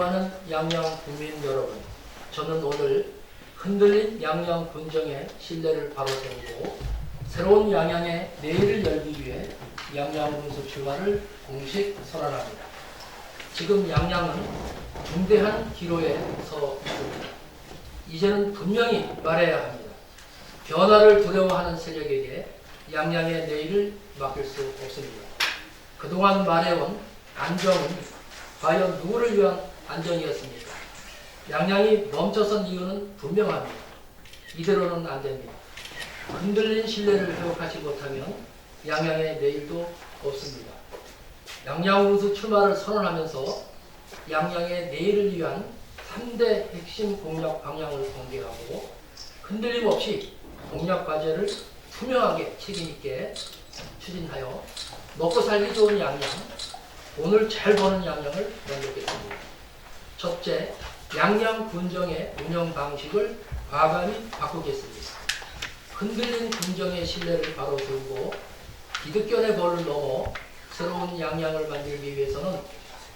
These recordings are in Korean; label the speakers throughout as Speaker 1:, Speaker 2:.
Speaker 1: 존경하는 양양 국민 여러분, 저는 오늘 흔들린 양양 군정의 신뢰를 바로 세우고 새로운 양양의 내일을 열기 위해 양양 군수 출마를 공식 선언합니다. 지금 양양은 중대한 기로에 서 있습니다. 이제는 분명히 말해야 합니다. 변화를 두려워하는 세력에게 양양의 내일을 맡길 수 없습니다. 그동안 말해온 안정은 과연 누구를 위한 안정이었습니까? 양양이 멈춰선 이유는 분명합니다. 이대로는 안 됩니다. 흔들린 신뢰를 회복하지 못하면 양양의 내일도 없습니다. 양양 군수 출마를 선언하면서 양양의 내일을 위한 3대 핵심 공약 방향을 공개하고 흔들림 없이 공약 과제를 투명하게 책임있게 추진하여 먹고 살기 좋은 양양, 돈을 잘 버는 양양을 만들겠습니다. 첫째, 양양 군정의 운영 방식을 과감히 바꾸겠습니다. 흔들린 군정의 신뢰를 바로 세우고 기득권의 벌을 넘어 새로운 양양을 만들기 위해서는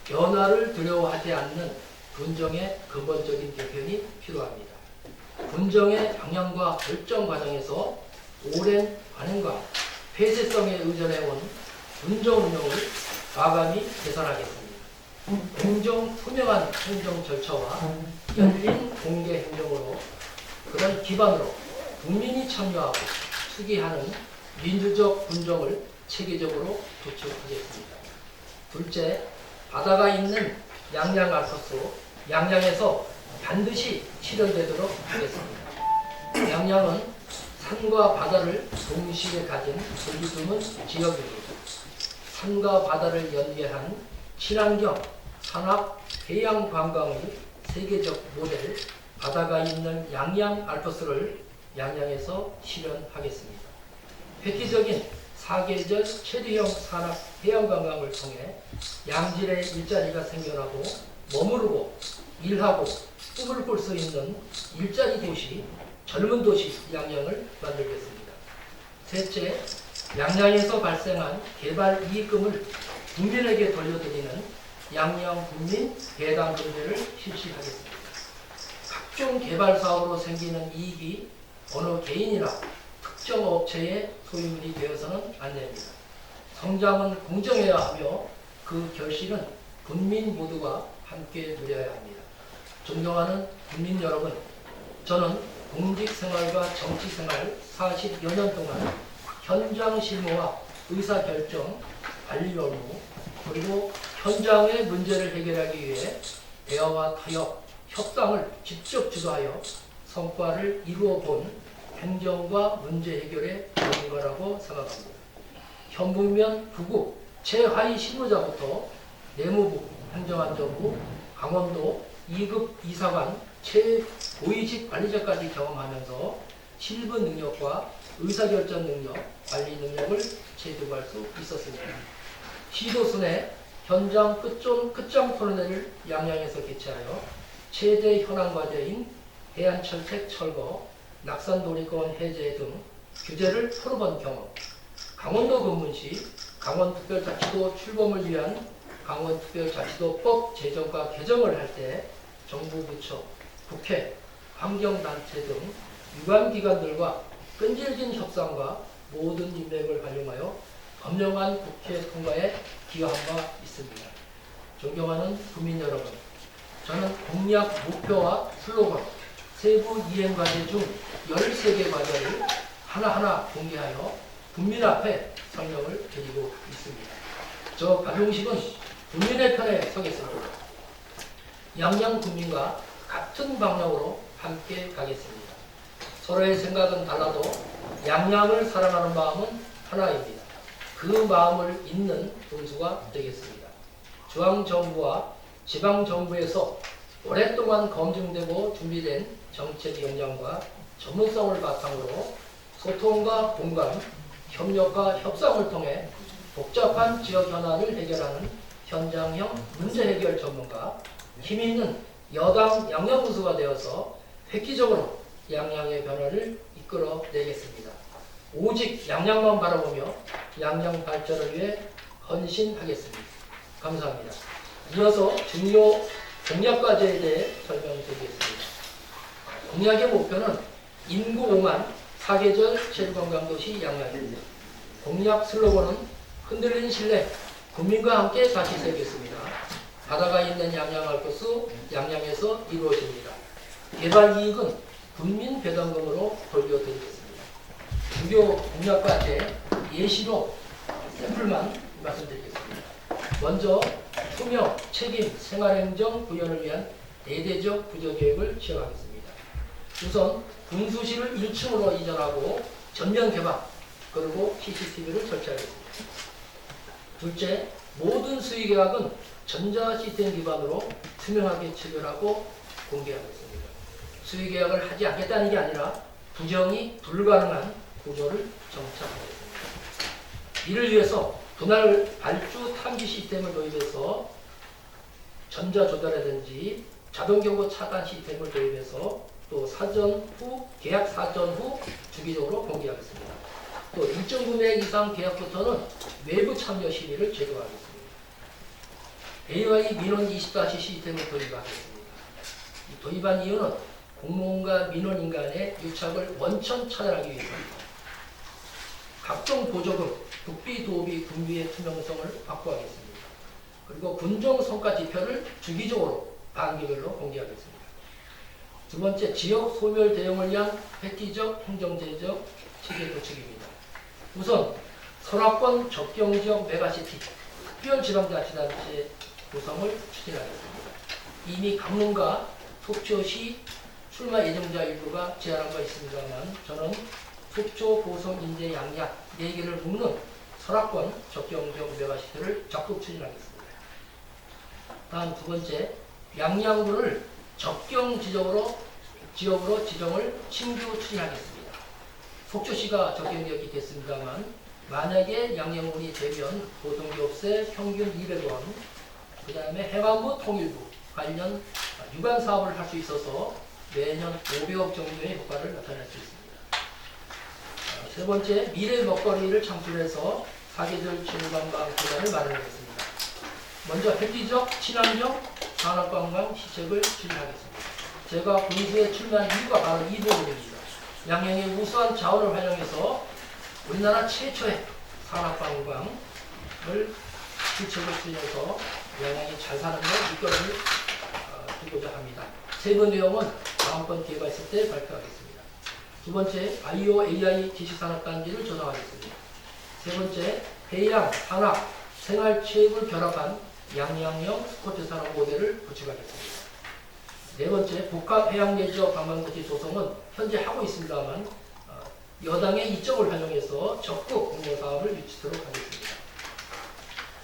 Speaker 1: 변화를 두려워하지 않는 군정의 근본적인 개편이 필요합니다. 군정의 방향과 결정 과정에서 오랜 관행과 폐쇄성에 의존해온 군정 운영을 과감히 개선하겠습니다. 공정 투명한 행정 절차와 열린 공개 행정으로 그런 기반으로 국민이 참여하고 투기하는 민주적 군정을 체계적으로 구축하겠습니다. 둘째, 바다가 있는 양양 알프스, 양양에서 반드시 실현되도록 하겠습니다. 양양은 산과 바다를 동시에 가진 보기 드문 지역입니다. 산과 바다를 연계한 친환경, 산악, 해양 관광의 세계적 모델 바다가 있는 양양 알프스를 양양에서 실현하겠습니다. 획기적인 사계절 체류형 산악 해양 관광을 통해 양질의 일자리가 생겨나고 머무르고 일하고 꿈을 꿀 수 있는 일자리 도시, 젊은 도시 양양을 만들겠습니다. 셋째, 양양에서 발생한 개발 이익금을 국민에게 돌려드리는 양양 국민 배당 제도를 실시하겠습니다. 각종 개발 사업으로 생기는 이익이 어느 개인이나 특정 업체의 소유물이 되어서는 안 됩니다. 성장은 공정해야 하며 그 결실은 국민 모두가 함께 누려야 합니다. 존경하는 국민 여러분, 저는 공직생활과 정치생활 40여 년 동안 현장 실무와 의사결정, 관리 업무, 그리고 현장의 문제를 해결하기 위해 대화와 타협, 협상을 직접 주도하여 성과를 이루어 본 행정과 문제 해결의 전문가라고 생각합니다. 현북면 부국 최하위 실무자부터 내무부, 행정안전부, 강원도 2급 이사관 최고위직 관리자까지 경험하면서 실무 능력과 의사결정 능력, 관리 능력을 체득할 수 있었습니다. 시도순회 현장 끝장 토론회를 양양에서 개최하여 최대 현안 과제인 해안철책 철거, 낙산도리권 해제 등 규제를 풀어본 경험, 강원도 근무 시 강원특별자치도 출범을 위한 강원특별자치도법 제정과 개정을 할 때 정부 부처, 국회, 환경단체 등 유관기관들과 끈질긴 협상과 모든 인맥을 활용하여 검령한 국회 통과에 기여한 바 있습니다. 존경하는 국민 여러분, 저는 공약 목표와 슬로건, 세부 이행 과제 중 13개 과제를 하나하나 공개하여 국민 앞에 설명을 드리고 있습니다. 저 박용식은 국민의 편에 서겠습니다. 양양 국민과 같은 방향으로 함께 가겠습니다. 서로의 생각은 달라도 양양을 사랑하는 마음은 하나입니다. 그 마음을 잇는 군수가 되겠습니다. 중앙정부와 지방정부에서 오랫동안 검증되고 준비된 정책 역량과 전문성을 바탕으로 소통과 공감, 협력과 협상을 통해 복잡한 지역 현안을 해결하는 현장형 문제 해결 전문가, 힘있는 여당 양양군수가 되어서 획기적으로 양양의 변화를 이끌어내겠습니다. 오직 양양만 바라보며 양양 발전을 위해 헌신하겠습니다. 감사합니다. 이어서 중요 공약과제에 대해 설명드리겠습니다. 공약의 목표는 인구 5만, 사계절 체육관광도시 양양입니다. 공약 슬로건은 흔들리는 신뢰, 국민과 함께 다시 세우겠습니다. 바다가 있는 양양알코스 양양에서 이루어집니다. 개발 이익은 국민 배당금으로 돌려드리겠습니다. 주요 공약과제 예시로 샘플만 말씀드리겠습니다. 먼저 투명, 책임, 생활행정 구현을 위한 대대적 구조계획을 시행하겠습니다. 우선 분수실을 1층으로 이전하고 전면 개방, 그리고 CCTV를 설치하겠습니다. 둘째, 모든 수의계약은 전자시스템 기반으로 투명하게 체결하고 공개하겠습니다. 수의계약을 하지 않겠다는 게 아니라 부정이 불가능한 구조를 정착하겠습니다. 이를 위해서 분할 발주 탐지 시스템을 도입해서 전자조달이라든지 자동경보 차단 시스템을 도입해서 또 사전 후, 계약 사전 후 주기적으로 공개하겠습니다. 또 일정 금액 이상 계약부터는 외부 참여 시비를 제거하겠습니다. AI 민원 24시 시스템을 도입하겠습니다. 도입한 이유는 공무원과 민원인 간의 유착을 원천 차단하기 위해서입니다. 각종 보조금, 국비, 도비, 군비의 투명성을 확보하겠습니다. 그리고 군정 성과 지표를 주기적으로 반기별로 공개하겠습니다. 두 번째, 지역 소멸 대응을 위한 획기적 행정제적 체계 구축입니다. 우선 설악권 접경지역 메가시티 특별지방자치단체 구성을 추진하겠습니다. 이미 강릉과 속초시 출마 예정자 일부가 제안한 바 있습니다만 저는 속초, 고성, 인제, 양양 4개를 묶는 설악권 접경지역 메가시티를 적극 추진하겠습니다. 다음 두 번째, 양양군을 접경 지역으로 지정을 신규 추진하겠습니다. 속초시가 적용되었기 때문입니다만 만약에 양양군이 되면 보통기업세 평균 200원, 그 다음에 해관부 통일부 관련 유관 사업을 할 수 있어서 매년 500억 정도의 효과를 나타낼 수 있습니다. 세 번째, 미래 먹거리를 창출해서 사계절 체육관광 기반을 마련하겠습니다. 먼저 획기적 친환경 산업관광 시책을 추진하겠습니다. 제가 군수에 출마한 이유가 바로 이 부분입니다. 양양의 우수한 자원을 활용해서 우리나라 최초의 산업관광을 시책을 추진해서 양양이 잘 사는 걸 이끌어 주고자 합니다. 세부 내용은 다음번 기회가 있을 때 발표하겠습니다. 두 번째, 바이오 AI 지식산업단지를 조성하겠습니다. 세 번째, 해양, 산업, 생활체육을 결합한 양양형 스포츠 산업 모델을 구축하겠습니다. 네 번째, 복합해양레저 관광도시 조성은 현재 하고 있습니다만 여당의 이점을 활용해서 적극 공모사업을 유치하도록 하겠습니다.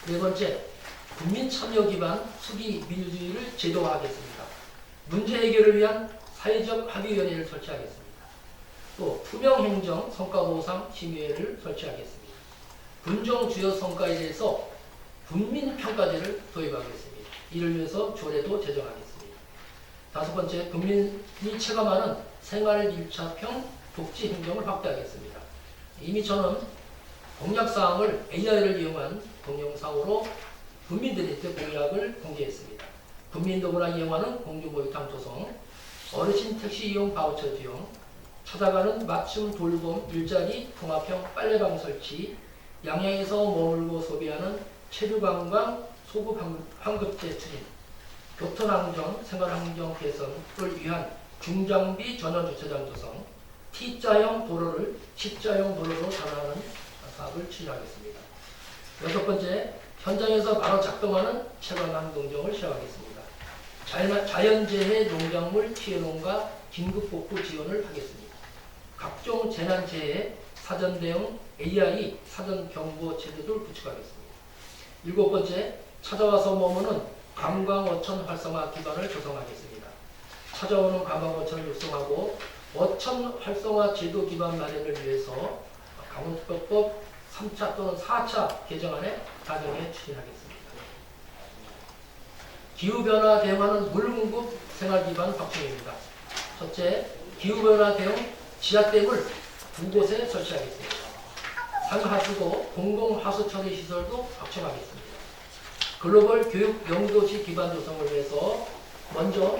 Speaker 1: 네 번째, 국민 참여 기반 수기 민주주의를 제도화하겠습니다. 문제 해결을 위한 사회적 합의위원회를 설치하겠습니다. 또 투명행정 성과보상 심의회를 설치하겠습니다. 군정 주요 성과에 대해서 국민평가제를 도입하겠습니다. 이를 위해서 조례도 제정하겠습니다. 다섯 번째, 국민이 체감하는 생활 밀착형 복지 행정을 확대하겠습니다. 이미 저는 공약사항을 AI를 이용한 동영상으로 국민들한테 공약을 공개했습니다. 국민도 문화 이용하는 공중목욕탕 조성, 어르신 택시 이용 바우처 지용, 찾아가는 맞춤 돌봄 일자리 통합형 빨래방 설치, 양양에서 머물고 소비하는 체류관광 소급 환급제 추진, 교통안전, 생활환경 개선을 위한 중장비 전원 주차장 조성, T자형 도로를 C자형 도로로 전환하는 사업을 추진하겠습니다. 여섯 번째, 현장에서 바로 작동하는 체감함 농정을 시행하겠습니다. 자연재해 농작물 피해농가 긴급복구 지원을 하겠습니다. 각종 재난재해 사전대응 AI 사전경보 제도를 구축하겠습니다. 일곱 번째, 찾아와서 머무는 관광어촌 활성화 기반을 조성하겠습니다. 찾아오는 관광어촌을 육성하고 어촌 활성화 제도 기반 마련을 위해서 강원특별법 3차 또는 4차 개정안에 반영해 추진하겠습니다. 기후변화 대응하는 물공급 생활기반 확충입니다. 첫째, 기후변화 대응 지하댐을 2곳에 설치하겠습니다. 상하수도 공공하수 처리 시설도 확충하겠습니다. 글로벌 교육 영도시 기반 조성을 위해서 먼저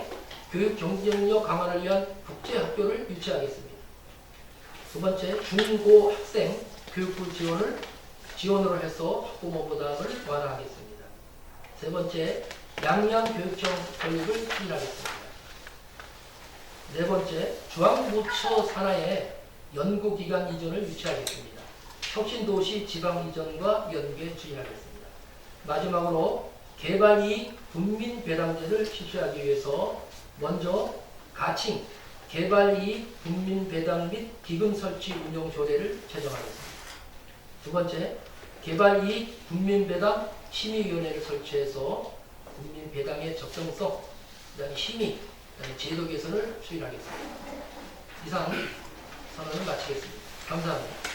Speaker 1: 교육 경쟁력 강화를 위한 국제학교를 유치하겠습니다. 두 번째, 중고 학생 교육부 지원으로 해서 학부모 부담을 완화하겠습니다. 세 번째, 양양교육청 설립을 추진하겠습니다. 네 번째, 중앙부처 산하의 연구기관 이전을 유치하겠습니다. 혁신도시 지방 이전과 연계 추진하겠습니다. 마지막으로 개발이익 분민배당제를 실시하기 위해서 먼저 가칭 개발이익 분민배당 및 기금 설치 운영 조례를 제정하겠습니다. 두 번째, 개발이익 분민배당 심의위원회를 설치해서 분민배당의 적정성, 그다음에 심의, 그다음에 제도 개선을 추진하겠습니다. 이상 선언을 마치겠습니다. 감사합니다.